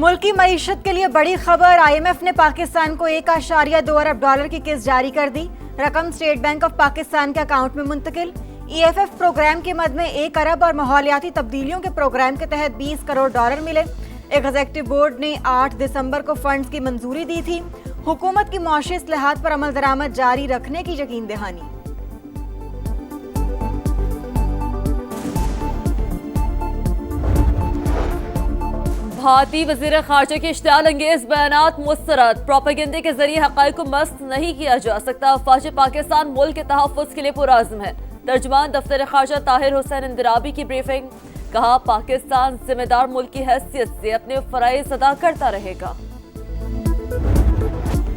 मुल्क की मईशत के लिए बड़ी खबर। IMF ने पाकिस्तान को 1.2 अरब डॉलर की किस्त जारी कर दी। रकम स्टेट बैंक ऑफ पाकिस्तान के अकाउंट में मुंतकिल। EFF प्रोग्राम के मद में 1 अरब और माहौलियाती तब्दीलियों के प्रोग्राम के तहत 20 करोड़ डॉलर मिले। एग्जीक्यूटिव बोर्ड ने 8 दिसंबर को फंड्स की मंजूरी दी थी। हुकूमत की मुआशी इस्लाहात पर अमल दरामद जारी रखने की यकीन दहानी। भारतीय वज़ीर ख़ारजा के इश्तियाल अंगेज बयानात मुस्तरद। प्रोपेगेंडे के जरिए हक़ाइक़ को मस्त नहीं किया जा सकता। फ़ौज पाकिस्तान मुल्क के तहफ़्फ़ुज़ के लिए पुरअज़्म है। तर्जुमान दफ्तर ख़ारजा ताहिर हुसैन इंदिराबी की ब्रीफिंग। कहा, पाकिस्तान जिम्मेदार मुल्क की हैसियत से अपने फ़राइज़ अदा करता रहेगा।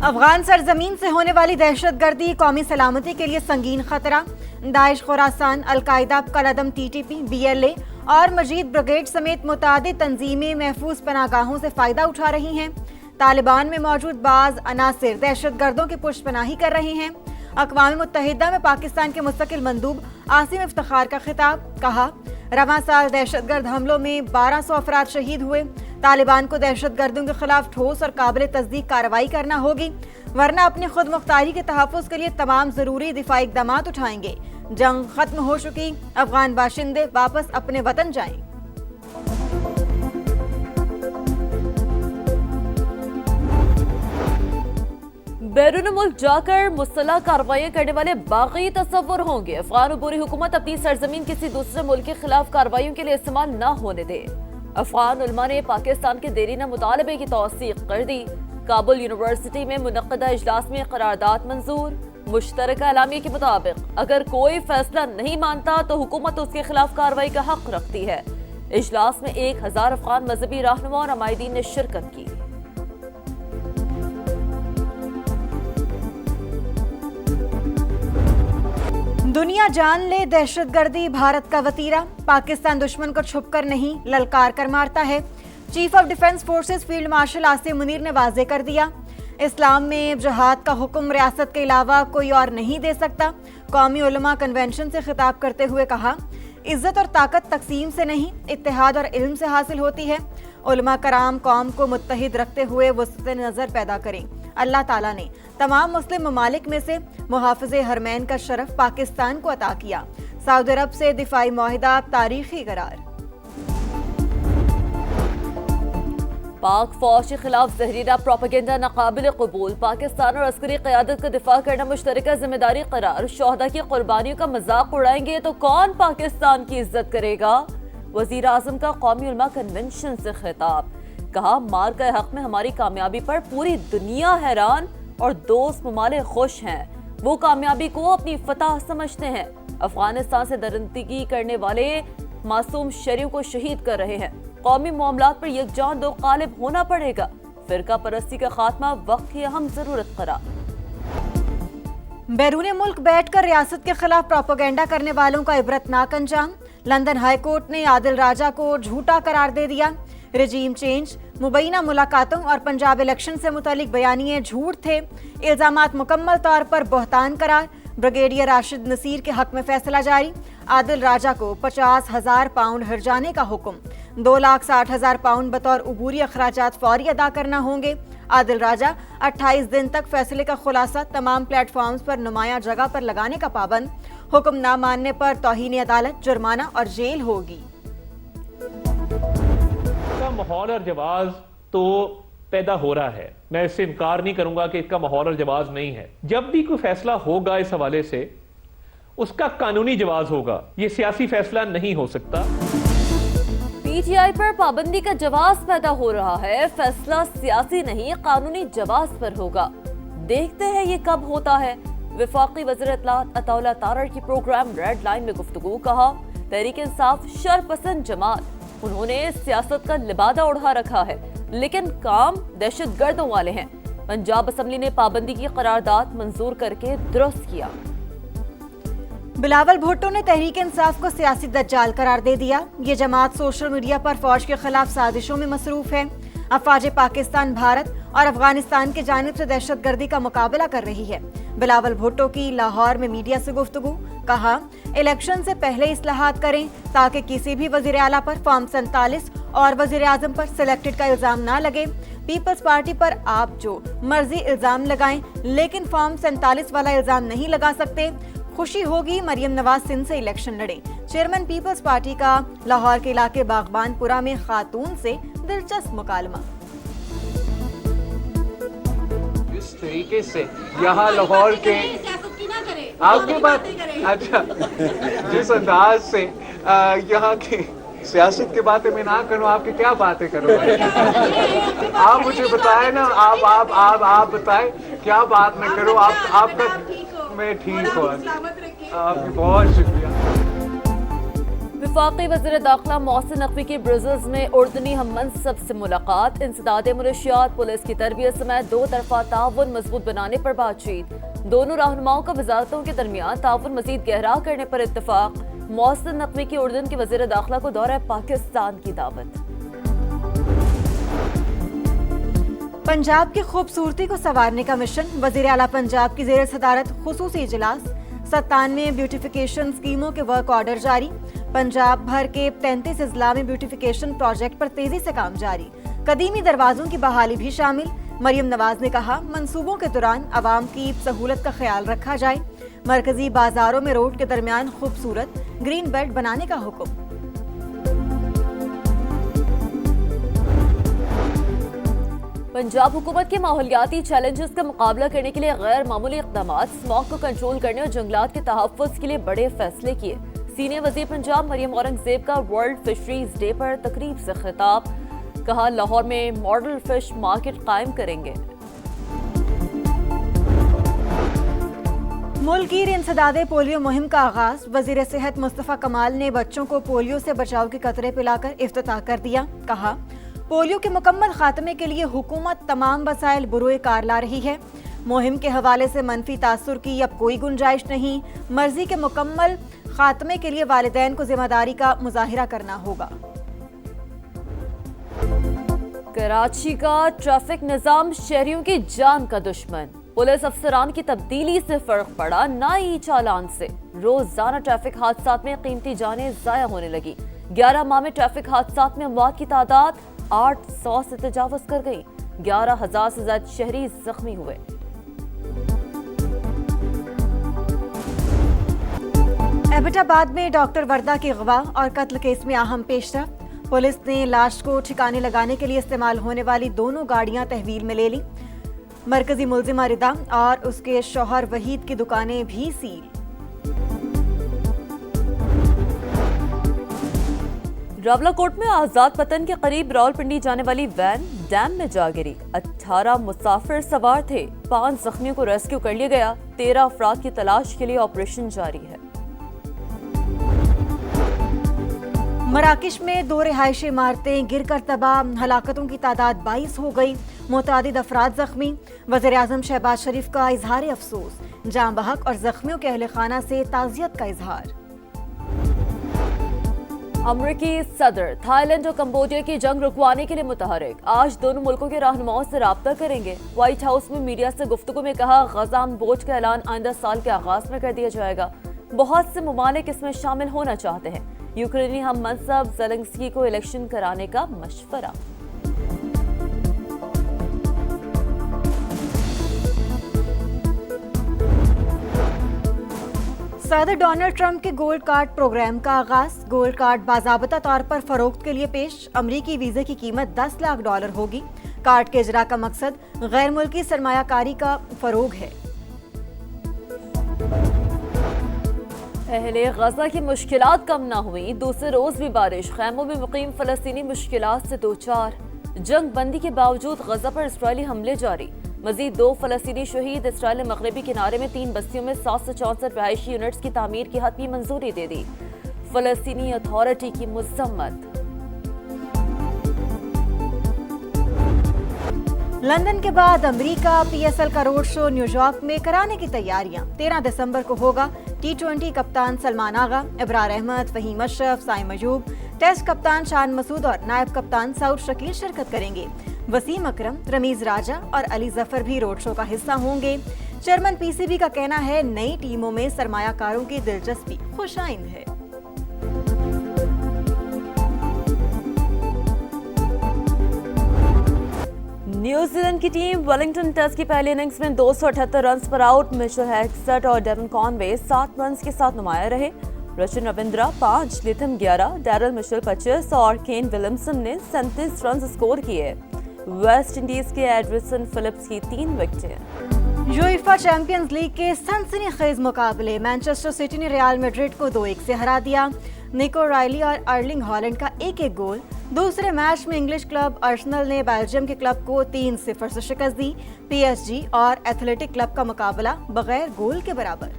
अफगान सरजमीन से होने वाली दहशतगर्दी कौमी सलामती के लिए संगीन खतरा। दाइश, खुरासान, अलकायदा, कलअदम, TTP, BLA और मजीद ब्रिगेड समेत मुतादिद तंजीमें महफूज पनागाहों से फायदा उठा रही हैं। तालिबान में मौजूद बाज अनासिर दहशतगर्दों की पुष्टपनाही कर रहे हैं। अक़वाम मुत्तहिदा में पाकिस्तान के मुस्तकिल मंदूब आसिम इफ्तिखार का खिताब। कहा, रवां साल दहशतगर्द हमलों में 1200 अफराद शहीद हुए। तालिबान को दहशतगर्दों के खिलाफ ठोस और काबिल तस्दीक कार्रवाई करना होगी, वरना अपनी खुद मुख्तारी के तहफ़्फ़ुज़ के लिए तमाम ज़रूरी दिफाई इक़दाम उठाएंगे। जंग खत्म हो चुकी, अफगान बाशिंदे वापस अपने वतन जाएं। बैरून मुल्क जाकर मुसल्लह कार्रवाइयाँ करने वाले बागी तस्वुर होंगे। अफगान अबूरी हुकूमत अपनी सरजमीन किसी दूसरे मुल्क के खिलाफ कार्रवाइयों के लिए इस्तेमाल न होने दे। अफगान उलमा ने पाकिस्तान के देरीना मुतालबे की तौसीक कर दी। काबुल यूनिवर्सिटी में मुनक़दा इजलास में करारदाद मंजूर। मुश्तरका एलामिया के मुताबिक अगर कोई फैसला नहीं मानता तो हुकूमत उसके खिलाफ कार्रवाई का हक रखती है। इजलास में 1000 अफगान मजहबी रहनुमा और अमायदीन ने शिरकत की। दुनिया जान ले दहशतगर्दी भारत का वतीरा। पाकिस्तान दुश्मन को छुपकर नहीं ललकार कर मारता है। Chief of defence forces field marshal Asim Munir ने वाजे कर दिया। इस्लाम में जिहाद का हुक्म रियासत के अलावा कोई और नहीं दे सकता। कौमी उलमा कन्वेंशन से खिताब करते हुए कहा, इज्जत और ताकत तकसीम से नहीं, इत्तेहाद और इल्म से हासिल होती है। उलमा कराम कौम को मुत्तहिद रखते हुए वसत नज़र पैदा करें। अल्लाह ताला ने तमाम मुस्लिम ममालिक में से मुहाफ़िज़े हरमैन का शरफ पाकिस्तान को अता किया। सऊदी अरब से दिफाई मुआहिदा तारीखी करार। पाक फौज के खिलाफ जहरीला प्रोपेगेंडा नाकाबिल कबूल। पाकिस्तान और अस्करी क़यादत का दिफा करना मुश्तरका जिम्मेदारी करार। शोहदा की कुर्बानियों का मजाक उड़ाएंगे तो कौन पाकिस्तान की इज्जत करेगा। वज़ीर आज़म का कौमी उलमा कन्वेंशन से खिताब। कहा, मार के हक में हमारी कामयाबी पर पूरी दुनिया हैरान और दोस्त ममालिक खुश हैं। वो कामयाबी को अपनी फतह समझते हैं। अफगानिस्तान से दरिंदगी करने वाले मासूम शहरियों को शहीद कर रहे हैं। कौमी मामलात पर यकजान दो गालिब होना पड़ेगा। फिरका परस्ती का खात्मा वक्त की अहम जरूरत करार। बैरून मुल्क बैठकर रियासत के खिलाफ प्रोपेगेंडा करने वालों का इबरतनाक अंजाम। लंदन हाई कोर्ट ने आदिल राजा को झूठा करार दे दिया। रजीम चेंज, मुबैना मुलाकातों और पंजाब इलेक्शन से मुतालिक बयानिए झूठ थे। इल्जामात मुकम्मल तौर पर बहतान करार। ब्रिगेडियर राशिद नसीर के हक में फैसला जारी। आदिल राजा को 50,000 पाउंड हर्जाने का हुक्म। 2,60,000 पाउंड बतौर उबूरी अखराजात फौरी अदा करना होंगे। आदिल राजा 28 दिन तक फैसले का खुलासा तमाम प्लेटफॉर्म्स पर नुमाया जगह पर लगाने का पाबंद। हुक्म ना मानने पर तौहीन अदालत, जुर्माना और जेल होगी। माहौल और जवाब तो पैदा हो रहा है, मैं इससे इनकार नहीं करूंगा कि इसका माहौल और जवाब नहीं है। जब भी कोई फैसला होगा इस हवाले से उसका कानूनी जवाब होगा, ये सियासी फैसला नहीं हो सकता। PTI पर पाबंदी का जवाब पैदा हो रहा है। फैसला सियासी नहीं कानूनी जवाब पर होगा। देखते हैं ये कब होता है। वफाकी वज़ीर इत्तलात अताउल्लाह तारड़ की प्रोग्राम रेड लाइन में गुफ्तगू। कहा, तहरीक इंसाफ शरपसंद जमात, उन्होंने सियासत का लिबादा उड़ा रखा है लेकिन काम दहशतगर्दों वाले हैं। पंजाब असम्बली ने पाबंदी की करारदाद मंजूर करके दुरुस्त किया। बिलावल भुट्टो ने तहरीक इंसाफ को सियासी दज्जाल करार दे दिया। ये जमात सोशल मीडिया पर फौज के खिलाफ साजिशों में मसरूफ है। अफवाज पाकिस्तान, भारत और अफगानिस्तान की जानिब से दहशतगर्दी का मुकाबला कर रही है। बिलावल भुट्टो की लाहौर में मीडिया से गुफ्तगू। कहा, इलेक्शन से पहले इस्लाहात करें ताकि किसी भी वजीर आला पर फॉर्म 47 और वजीर आजम पर सिलेक्टेड का इल्जाम ना लगे। पीपल्स पार्टी पर आप जो मर्जी इल्जाम लगाएं, लेकिन फॉर्म 47 वाला इल्जाम नहीं लगा सकते। खुशी होगी मरियम नवाज सिंध से इलेक्शन लड़े। चेयरमैन पीपल्स पार्टी का लाहौर के इलाके बागबानपुरा में खातून से दिलचस्प मुकालमा। इस तरीके से यहाँ लाहौर के आपकी बात अच्छा जिस अंदाज से यहाँ की सियासत की बातें मैं ना करूँ, आपकी क्या बातें करूँ? आप मुझे बताएं ना, आप बताएं क्या बात मैं करूँ? आपका मैं ठीक हूँ, आपकी बहुत शुक्रिया। वफाकी वज़ीर दाखिला मोहसिन नकवी की ब्रसेल्स में उर्दनी हम मनसब से मुलाकात। इंसदाद मुनशियात, पुलिस की तरबियत समेत दो तरफा ताउन मजबूत बनाने पर बातचीत। दोनों रहनुमाओं का वजारतों के दरमियान ताउन मजीद गहरा करने पर इत्तफाक। मोहसिन नकवी की उर्दन के वज़ीर दाखिला को दौरा पाकिस्तान की दावत। पंजाब की खूबसूरती को संवारने का मिशन। वज़ीर आला पंजाब की ज़ेर सदारत खुसूसी इजलास। 97 ब्यूटिफिकेशन स्कीमों के वर्क ऑर्डर जारी। पंजाब भर के 33 अजला में ब्यूटिफिकेशन प्रोजेक्ट पर तेजी से काम जारी। कदीमी दरवाजों की बहाली भी शामिल। मरियम नवाज ने कहा, मंसूबों के दौरान आवाम की सहूलत का ख्याल रखा जाए। मरकजी बाजारों में रोड के दरमियान खूबसूरत ग्रीन बेल्ट बनाने का हुक्म। पंजाब हुकूमत के माहौलियाती चैलेंजेस का मुकाबला करने के लिए गैर मामूली इक़दाम, स्मॉग को कंट्रोल करने और जंगलात के तहफ़्फ़ुज़ के लिए बड़े फैसले किए। सीनियर वज़ीर पंजाब मरियम औरंगज़ेब का वर्ल्ड फिशरीज डे पर तकरीब से खिताब। कहा, लाहौर में मॉडल फिश मार्केट कायम करेंगे। मुल्क की इंसदादे पोलियो मुहिम का आगाज। वजीर सेहत मुस्तफ़ा कमाल ने बच्चों को पोलियो से बचाव के कतरे पिलाकर इफ्तिताह कर दिया। कहा, पोलियो के मुकम्मल खात्मे के लिए हुकूमत तमाम वसाइल बुरोए कार ला रही है। मुहिम के हवाले से मनफी तासुर की अब कोई गुंजाइश नहीं। मर्जी के मुकम्मल खात्मे के लिए वालिदैन को जिम्मेदारी का मुजाहिरा करना होगा। कराची का ट्रैफिक निजाम शहरियों की जान का दुश्मन। पुलिस अफसरान की तब्दीली से फर्क पड़ा, नई चालान से। रोजाना ट्रैफिक हादसात में कीमती जानें जाया होने लगी। 11 माह में ट्रैफिक हादसात में अमवात की तादाद 800 से तजावुज कर गई। 11,000 से ज्यादा शहरी जख्मी हुए। एबटाबाद में डॉक्टर वर्दा की अगवा और कत्ल केस में अहम पेशरफ। पुलिस ने लाश को ठिकाने लगाने के लिए इस्तेमाल होने वाली दोनों गाड़ियां तहवील में ले ली। मरकजी मुलजिमा रिदा और उसके शौहर वहीद की दुकानें भी सील। रावलाकोट में आजाद पतन के करीब रावलपिंडी जाने वाली वैन डैम में जा गिरी। 18 मुसाफिर सवार थे। 5 जख्मियों को रेस्क्यू कर लिया गया। 13 अफराद की तलाश के लिए ऑपरेशन जारी है। मराकश में 2 रिहायशी इमारतें गिरकर तबाह। हलाकतों की तादाद 22 हो गई। मुतादिद अफराद जख्मी। वज़ीर आज़म शहबाज शरीफ का इजहार अफसोस। जाँ बहक और जख्मियों के अहले खाना से ताज़ियत का इजहार। अमरीकी सदर थाईलैंड और कंबोडिया की जंग रुकवाने के लिए मुतहरिक। आज दोनों मुल्कों के रहनुमाओं से राब्ता करेंगे। व्हाइट हाउस में मीडिया से गुफ्तगू में कहा, गजा बोझ का ऐलान आइंदा साल के आगाज में कर दिया जाएगा। बहुत से ममालिक इसमें शामिल होना चाहते हैं। यूक्रेनी हम मनसब ज़ेलेंस्की को इलेक्शन कराने का मशवरा। सदर डोनाल्ड ट्रंप के गोल्ड कार्ड प्रोग्राम का आगाज। गोल्ड कार्ड बाज़ाबता तौर पर फरोख्त के लिए पेश। अमरीकी वीजे की कीमत $10 लाख होगी। कार्ड के इजरा का मकसद गैर मुल्की सरमायाकारी का फरोग है। अहले गजा की मुश्किलात कम ना हुई। दूसरे रोज भी बारिश। खैमों में मुकीम फलस्तीनी मुश्किलात से दो चार। जंग बंदी के बावजूद गजा पर इजरायली हमले जारी। मजीद 2 फलस्तीनी शहीद। इसराइल ने मगरबी किनारे में 3 बस्तियों में 764 रहायशी यूनिट्स की तामीर की हतमी मंजूरी दे दी। फलस्तीनी अथॉरिटी की मजम्मत। लंदन के बाद अमेरिका PSL का रोड शो न्यूयॉर्क में कराने की तैयारियां। 13 दिसंबर को होगा। T20 कप्तान सलमान आगा, इब्रार अहमद, फहीम अशरफ, साइम अयूब, टेस्ट कप्तान शान मसूद और नायब कप्तान सऊद शकील शिरकत करेंगे। वसीम अकरम, रमीज राजा और अली जफर भी रोड शो का हिस्सा होंगे। चेयरमैन PCB का कहना है, नई टीमों में सरमायाकारों की दिलचस्पी खुशाइन है। न्यूजीलैंड की टीम वेलिंगटन टेस्ट की पहली इनिंग्स में 278 रन पर आउट। मिशेल हेक्सट और डेरन कॉनवे 7 रन के साथ नुमाया रहे। Rachin Ravindra 5, Latham 11, Daryl Michel 25 और केन विलियमसन ने 37 रन स्कोर किए। वेस्ट इंडीज के एडरसन फिलिप्स की 3 विकेटें। यूएफा चैंपियंस लीग के सनसनीखेज मुकाबले मैनचेस्टर सिटी ने रियल मैड्रिड को 2-1 से हरा दिया। निको रायली और अर्लिंग हॉलैंड का एक गोल। दूसरे मैच में इंग्लिश क्लब अर्सेनल ने बेल्जियम के क्लब को 3-0 से शिकस्त दी। पीएसजी और एथलेटिक क्लब का मुकाबला बगैर गोल के बराबर।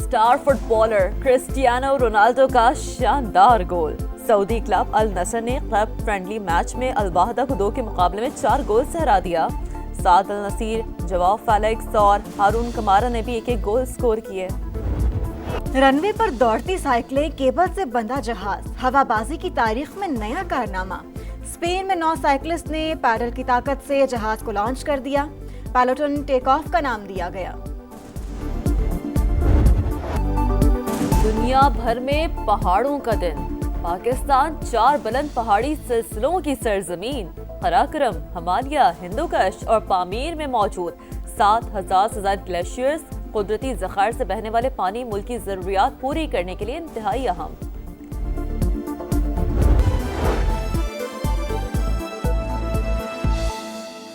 स्टार फुटबॉलर क्रिस्टियानो रोनाल्डो का शानदार गोल। सऊदी क्लब अल नसर ने क्लब फ्रेंडली मैच में अल वाहदा को 2 के मुकाबले में 4 गोल से हरा दिया। साद अल नसीर, जवाब फेलिक्स और हारून कमारा ने भी एक गोल स्कोर किए। रनवे पर दौड़ती साइकिलें, केबल से बंधा जहाज, हवाबाजी की तारीख में नया कारनामा। स्पेन में 9 साइकिलिस्ट ने पैडल की ताकत से जहाज को लॉन्च कर दिया। पैलोटन टेक ऑफ का नाम दिया गया। दुनिया भर में पहाड़ों का दिन। पाकिस्तान 4 बुलंद पहाड़ी सिलसिलों की सरजमीन। कराकरम, हिमालय, हिंदुकुश और पामीर में मौजूद 7,000 से ज्यादा ग्लेशियर्स कुदरती ज़खायर से बहने वाले पानी मुल्क की जरूरियात पूरी करने के लिए इंतहाई अहम।